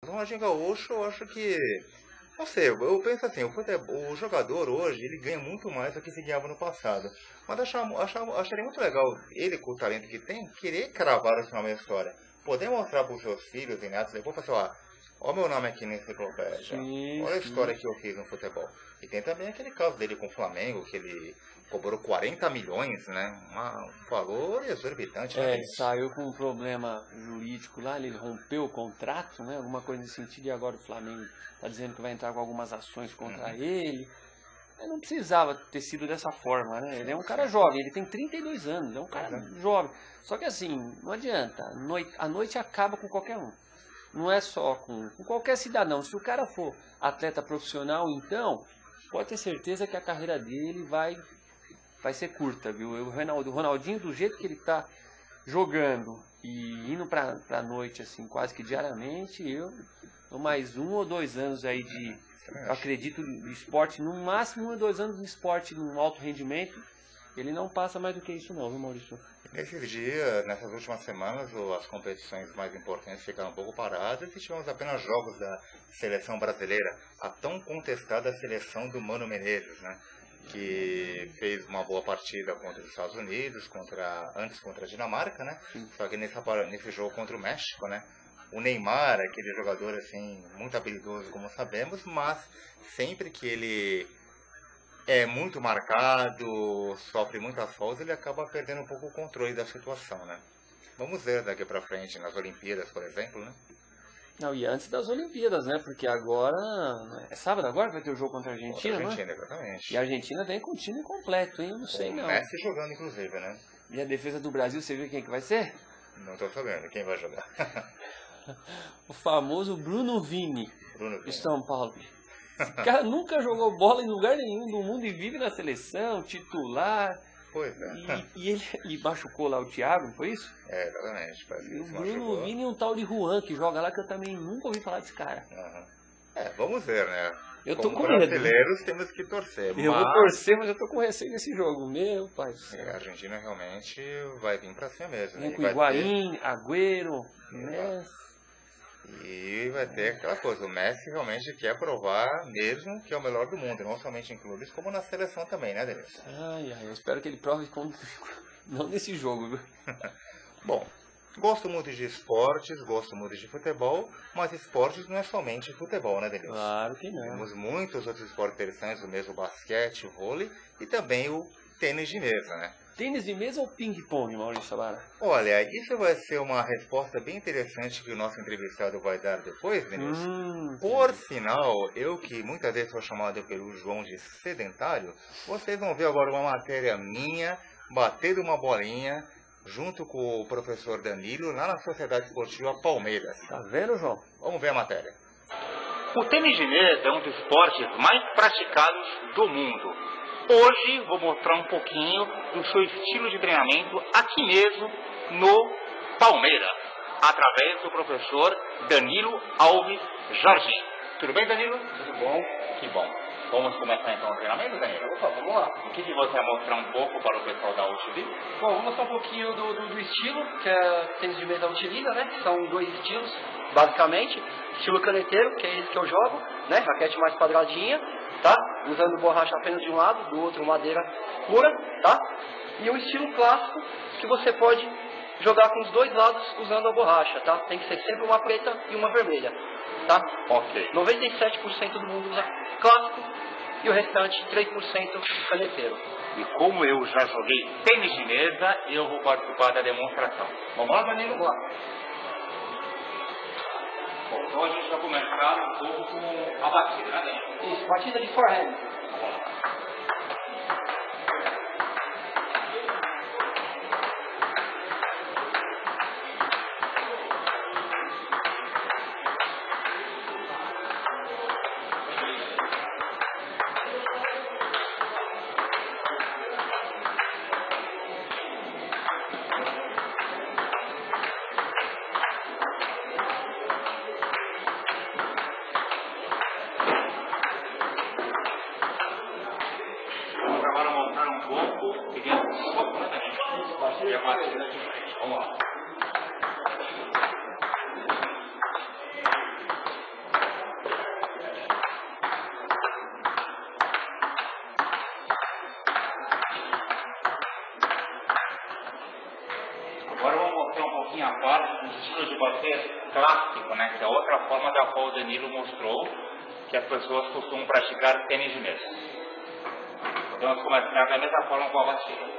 Pro Ronaldinho Gaúcho, eu acho que... Não sei, eu penso assim, o jogador hoje, ele ganha muito mais do que se ganhava no passado. Mas acharia muito legal ele, com o talento que tem, querer cravar essa nova história. Poder mostrar para os seus filhos e netos, depois falar, ó, meu nome aqui na enciclopédia. Sim, Olha a sim. história que eu fiz no futebol. E tem também aquele caso dele com o Flamengo, que ele cobrou 40 milhões, né? Um valor exorbitante, né? Ele saiu com um problema jurídico lá, ele rompeu o contrato, né? Alguma coisa nesse sentido, e agora o Flamengo está dizendo que vai entrar com algumas ações contra ele. Mas não precisava ter sido dessa forma, né? Ele é um cara jovem, ele tem 32 anos, é um cara jovem. Só que assim, não adianta, a noite acaba com qualquer um. Não é só com qualquer cidadão. Se o cara for atleta profissional, então, pode ter certeza que a carreira dele vai ser curta, viu? O Ronaldinho, do jeito que ele tá jogando e indo pra noite, assim, quase que diariamente, eu dou mais 1 ou 2 anos aí eu acredito, de esporte, no máximo 1 ou 2 anos de esporte, num alto rendimento, ele não passa mais do que isso não, viu, Maurício? Nesses dias, nessas últimas semanas, as competições mais importantes ficaram um pouco paradas e tivemos apenas jogos da seleção brasileira, a tão contestada seleção do Mano Menezes, né? Que fez uma boa partida contra os Estados Unidos, antes contra a Dinamarca, né? Só que nesse jogo contra o México, né? O Neymar, aquele jogador assim, muito habilidoso, como sabemos, mas sempre que ele é muito marcado, sofre muitas faltas, ele acaba perdendo um pouco o controle da situação, né? Vamos ver daqui pra frente, nas Olimpíadas, por exemplo, né? Não, e antes das Olimpíadas, né? Porque agora, é sábado agora, vai ter o jogo contra a Argentina, Contra a né? Argentina, exatamente. E a Argentina vem com o time completo, hein? Eu não sei não. O Messi jogando, inclusive, né? E a defesa do Brasil, você viu quem que vai ser? Não tô sabendo quem vai jogar. O famoso Bruno Vini, Bruno de Vini. São Paulo. Esse cara nunca jogou bola em lugar nenhum do mundo e vive na seleção, titular. Pois é. E ele machucou lá o Thiago, não foi isso? É, exatamente. Parece que E ele o se Bruno machucou. Vini e um tal de Juan, que joga lá, que eu também nunca ouvi falar desse cara. Vamos ver, né? Eu tô Como com medo. brasileiros temos que torcer. Eu vou torcer, mas eu tô com receio desse jogo. Meu pai do céu. A Argentina realmente vai vir pra cima mesmo. Vem Né? com Higuaín, Agüero, Messi. E vai ter aquela coisa, o Messi realmente quer provar mesmo que é o melhor do mundo, não somente em clubes, como na seleção também, né, Denilson? Ai, eu espero que ele prove não nesse jogo, viu? Bom, gosto muito de esportes, gosto muito de futebol, mas esportes não é somente futebol, né, Denilson? Claro que não. Temos muitos outros esportes interessantes, o mesmo basquete, o vôlei e também o tênis de mesa, né? Tênis de mesa ou ping-pong, Maurício Sabara? Olha, isso vai ser uma resposta bem interessante que o nosso entrevistado vai dar depois, Denilson. Por sinal, eu que muitas vezes sou chamado pelo João de sedentário, vocês vão ver agora uma matéria minha, batendo uma bolinha, junto com o professor Danilo, lá na Sociedade Esportiva Palmeiras. Tá vendo, João? Vamos ver a matéria. O tênis de mesa é um dos esportes mais praticados do mundo. Hoje vou mostrar um pouquinho do seu estilo de treinamento aqui mesmo no Palmeiras, através do professor Danilo Alves Jorginho. Tudo bem, Danilo? Tudo bom? Que bom. Vamos começar então o treinamento, Danilo? Opa, vamos lá. O que você vai mostrar um pouco para o pessoal da UTV? Bom, vou mostrar um pouquinho do estilo que a tênis de mesa utiliza, né? São 2 estilos, basicamente. Estilo caneteiro, que é esse que eu jogo, né? Raquete mais quadradinha, tá? Usando borracha apenas de um lado, do outro madeira pura, tá? E um estilo clássico, que você pode jogar com os 2 lados usando a borracha, tá? Tem que ser sempre uma preta e uma vermelha, tá? Ok. 97% do mundo usa clássico e o restante 3% caneteiro. E como eu já joguei tênis de mesa, eu vou participar da demonstração. Vamos lá, Danilo? Vamos lá. Bom, então a gente vai começar um pouco com a batida, né, Danilo? Isso, batida de forehand. Vamos agora montar um pouco e dentro do corpo, né, Danilo? E a batida de frente. Vamos lá. pode ser clássico, né? Que é outra forma da qual o Danilo mostrou que as pessoas costumam praticar tênis de mesa. Então vamos começar da mesma forma com a batida.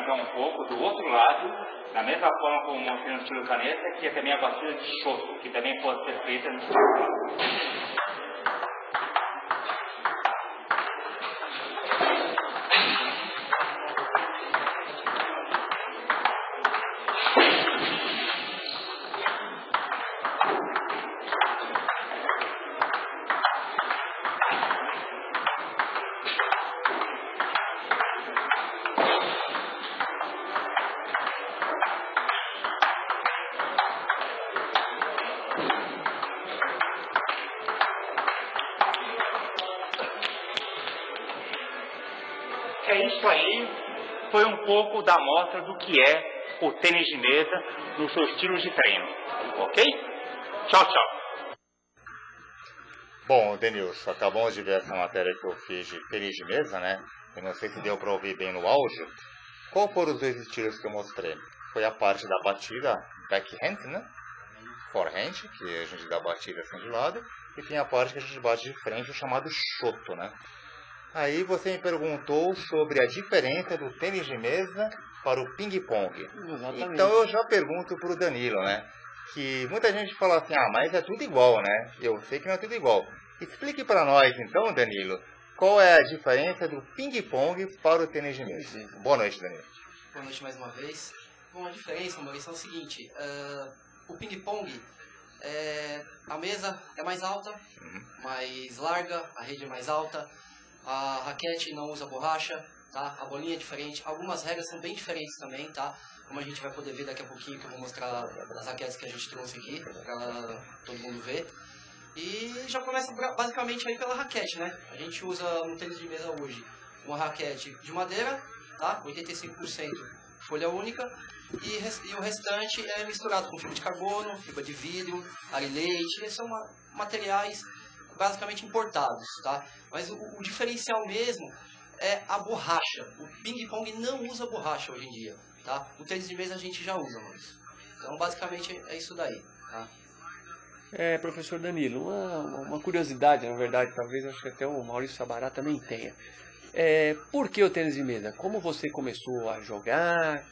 Então um pouco do outro lado, da mesma forma como mostrei no estilo caneta, que é também a batida de shoto, que também pode ser feita no estilo caneta. É isso aí, foi um pouco da amostra do que é o tênis de mesa no seu estilo de treino, ok? Tchau, tchau. Bom, Denilson, acabamos de ver essa matéria que eu fiz de tênis de mesa, né? Eu não sei se deu para ouvir bem no áudio. Qual foram os dois estilos que eu mostrei? Foi a parte da batida backhand, né? Forehand, que a gente dá a batida assim de lado, e tem a parte que a gente bate de frente, o chamado shoto, né? Aí você me perguntou sobre a diferença do tênis de mesa para o ping-pong. Então eu já pergunto para o Danilo, né? Que muita gente fala assim, mas é tudo igual, né? Eu sei que não é tudo igual. Explique para nós então, Danilo, qual é a diferença do ping-pong para o tênis de mesa. Boa noite, Danilo. Boa noite mais uma vez. Bom, a diferença, Maurício, é o seguinte. O ping-pong, a mesa é mais alta, mais larga, a rede é mais alta. A raquete não usa borracha, tá? A bolinha é diferente. Algumas regras são bem diferentes também, tá? Como a gente vai poder ver daqui a pouquinho, que eu vou mostrar as raquetes que a gente trouxe aqui, para todo mundo ver. E já começa basicamente aí pela raquete, né? A gente usa no tênis de mesa hoje uma raquete de madeira, tá? 85% folha única. E o restante é misturado com fibra de carbono, fibra de vidro, arilete. Esses são materiais basicamente importados, tá? Mas o diferencial mesmo é a borracha. O ping-pong não usa borracha hoje em dia, tá? O tênis de mesa a gente já usa, mas então basicamente é isso daí, tá? Professor Danilo, uma curiosidade, na verdade, talvez acho que até o Maurício Sabará também tenha. Por que o tênis de mesa? Como você começou a jogar?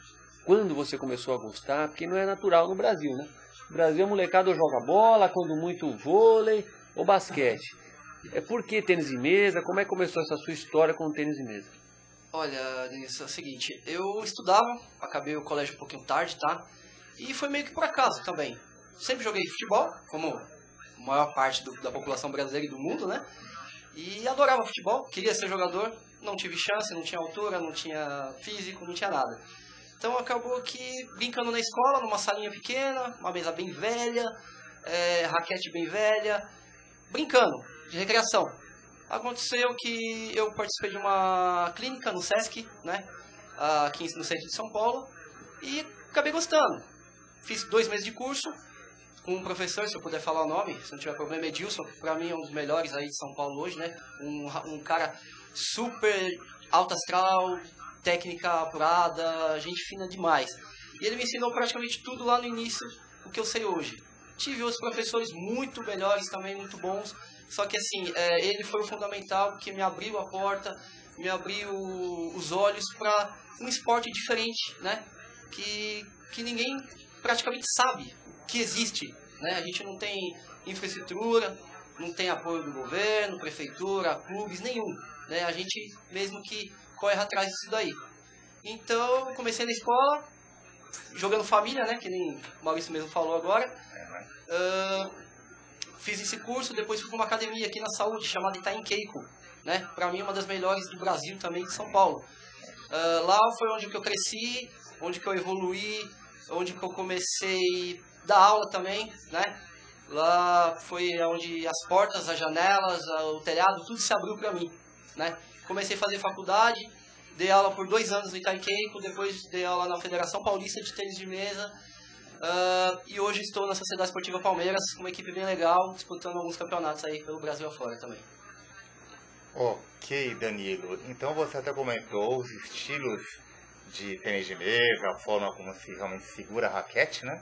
Quando você começou a gostar? Porque não é natural no Brasil, né? No Brasil a molecada joga bola, quando muito vôlei ou basquete. Por que tênis de mesa? Como é que começou essa sua história com o tênis de mesa? Olha, Denise, é o seguinte, eu estudava, acabei o colégio um pouquinho tarde, tá? E foi meio que por acaso também. Sempre joguei futebol, como a maior parte da população brasileira e do mundo, né? E adorava futebol, queria ser jogador, não tive chance, não tinha altura, não tinha físico, não tinha nada. Então acabou que brincando na escola, numa salinha pequena, uma mesa bem velha, raquete bem velha, brincando, de recreação. Aconteceu que eu participei de uma clínica no Sesc, né, aqui no centro de São Paulo, e acabei gostando. Fiz 2 meses de curso com um professor, se eu puder falar o nome, se não tiver problema, Edilson, para mim é um dos melhores aí de São Paulo hoje, né, um cara super alto astral, técnica apurada, gente fina demais. E ele me ensinou praticamente tudo lá no início, o que eu sei hoje. Tive outros professores muito melhores também, muito bons, só que assim, ele foi o fundamental, porque me abriu a porta, me abriu os olhos para um esporte diferente, né? Que ninguém praticamente sabe que existe, né? A gente não tem infraestrutura, não tem apoio do governo, prefeitura, clubes, nenhum, né? A gente mesmo que corre atrás disso daí. Então, comecei na escola, jogando família, né? Que nem o Maurício mesmo falou agora. Fiz esse curso, depois fui para uma academia aqui na Saúde, chamada Itaim Keiko, né? Para mim, uma das melhores do Brasil também, de São Paulo. Lá foi onde que eu cresci, onde que eu evoluí, onde que eu comecei a dar aula também, né? Lá foi onde as portas, as janelas, o telhado, tudo se abriu para mim, né? Comecei a fazer faculdade, dei aula por 2 anos no Itaiqueico, depois dei aula na Federação Paulista de Tênis de Mesa, e hoje estou na Sociedade Esportiva Palmeiras, com uma equipe bem legal, disputando alguns campeonatos aí pelo Brasil afora também. Ok, Danilo. Então você até comentou os estilos de tênis de mesa, a forma como se realmente segura a raquete, né?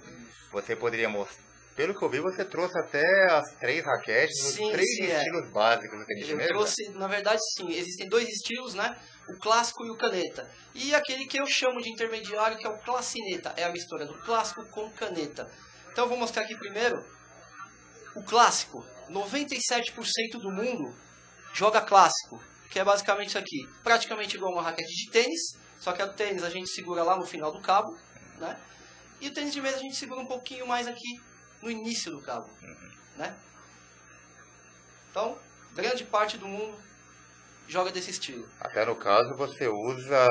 Você poderia mostrar. Pelo que eu vi, você trouxe até as 3 raquetes, os 3 estilos básicos do tênis de mesa. Eu trouxe, na verdade, sim. Existem 2 estilos, né? O clássico e o caneta. E aquele que eu chamo de intermediário, que é o classineta. É a mistura do clássico com caneta. Então eu vou mostrar aqui primeiro o clássico. 97% do mundo joga clássico, que é basicamente isso aqui. Praticamente igual uma raquete de tênis, só que o tênis a gente segura lá no final do cabo, né? E o tênis de mesa a gente segura um pouquinho mais aqui no início do cabo, né? Então, grande parte do mundo joga desse estilo. Até no caso você usa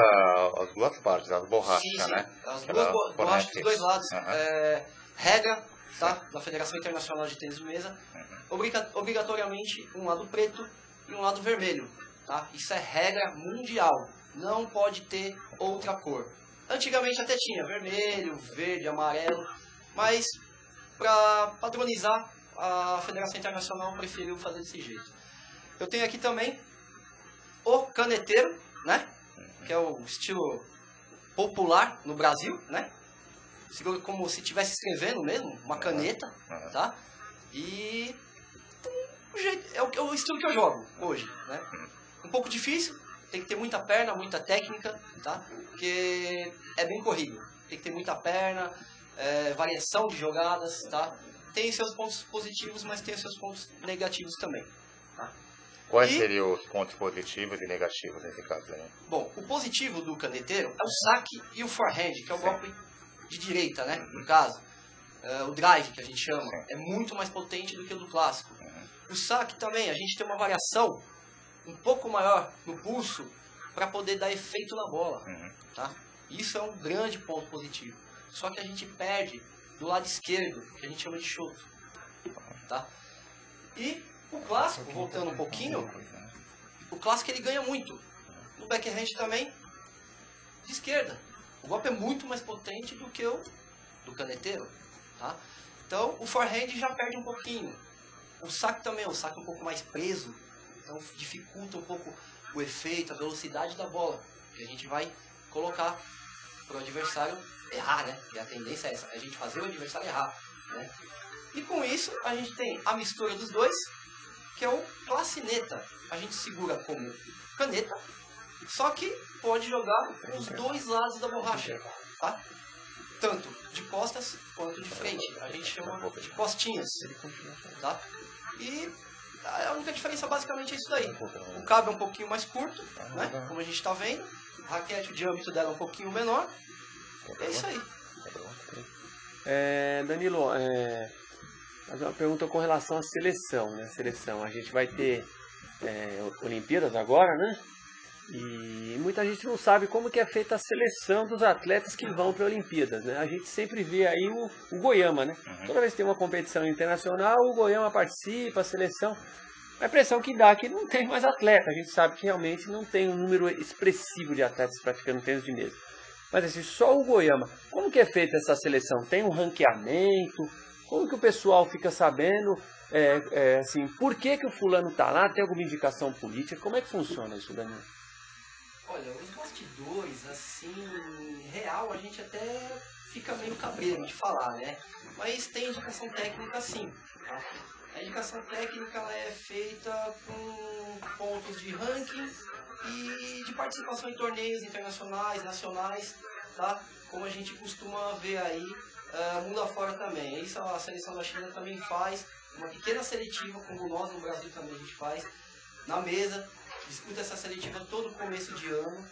as 2 partes, as borrachas, sim. né? As 2 borrachas dos 2 lados. Regra, tá? Da Federação Internacional de Tênis de Mesa, obrigatoriamente um lado preto e um lado vermelho, tá? Isso é regra mundial. Não pode ter outra cor. Antigamente até tinha vermelho, verde, amarelo, mas para padronizar, a Federação Internacional preferiu fazer desse jeito. Eu tenho aqui também o caneteiro, né? Que é o estilo popular no Brasil, né? Como se estivesse escrevendo mesmo, uma caneta, tá? E é o estilo que eu jogo hoje, né? Um pouco difícil, tem que ter muita perna, muita técnica, tá? Porque é bem corrido, tem que ter muita perna, variação de jogadas, tá? Tem seus pontos positivos, mas tem seus pontos negativos também, tá? Quais seriam os pontos positivos e negativos nesse caso aí? Bom, o positivo do caneteiro é o saque e o forehand, que é o golpe de direita, né? No caso, o drive, que a gente chama, é muito mais potente do que o do clássico. O saque também, a gente tem uma variação um pouco maior no pulso para poder dar efeito na bola, tá? Isso é um grande ponto positivo. Só que a gente perde do lado esquerdo, que a gente chama de choto, tá? E o clássico, voltando um pouquinho, o clássico ele ganha muito. No backhand também, de esquerda. O golpe é muito mais potente do que o do caneteiro, tá? Então o forehand já perde um pouquinho. O saque também é um saque um pouco mais preso, então dificulta um pouco o efeito, a velocidade da bola, que a gente vai colocar para o adversário errar, né? E a tendência é essa, a gente fazer o adversário errar, né? E com isso a gente tem a mistura dos dois, que é o classineta. A gente segura como caneta, só que pode jogar com os 2 lados da borracha, tá? Tanto de costas quanto de frente. A gente chama de costinhas, tá? E a única diferença basicamente é isso daí. O cabo é um pouquinho mais curto, né? Como a gente está vendo. A raquete, o diâmetro dela é um pouquinho menor. É isso aí. Danilo, fazer uma pergunta com relação à seleção, né? A gente vai ter Olimpíadas agora, né? E muita gente não sabe como que é feita a seleção dos atletas que vão para a Olimpíadas, né? A gente sempre vê aí o Goiama, né? Toda vez que tem uma competição internacional, o Goiama participa, a seleção. A impressão que dá é que não tem mais atleta. A gente sabe que realmente não tem um número expressivo de atletas praticando tênis de mesa. Mas assim, só o Goiama. Como que é feita essa seleção? Tem um ranqueamento? Como que o pessoal fica sabendo, assim, por que o fulano tá lá? Tem alguma indicação política? Como é que funciona isso, Danilo? Olha, os bastidores, assim, real, a gente até fica meio cabreiro de falar, né? Mas tem indicação técnica sim, tá? A indicação técnica ela é feita com pontos de ranking e de participação em torneios internacionais, nacionais, tá? Como a gente costuma ver aí, mundo afora também. Isso a seleção da China também faz, uma pequena seletiva, como nós no Brasil também a gente faz, na mesa, disputa essa seletiva todo começo de ano.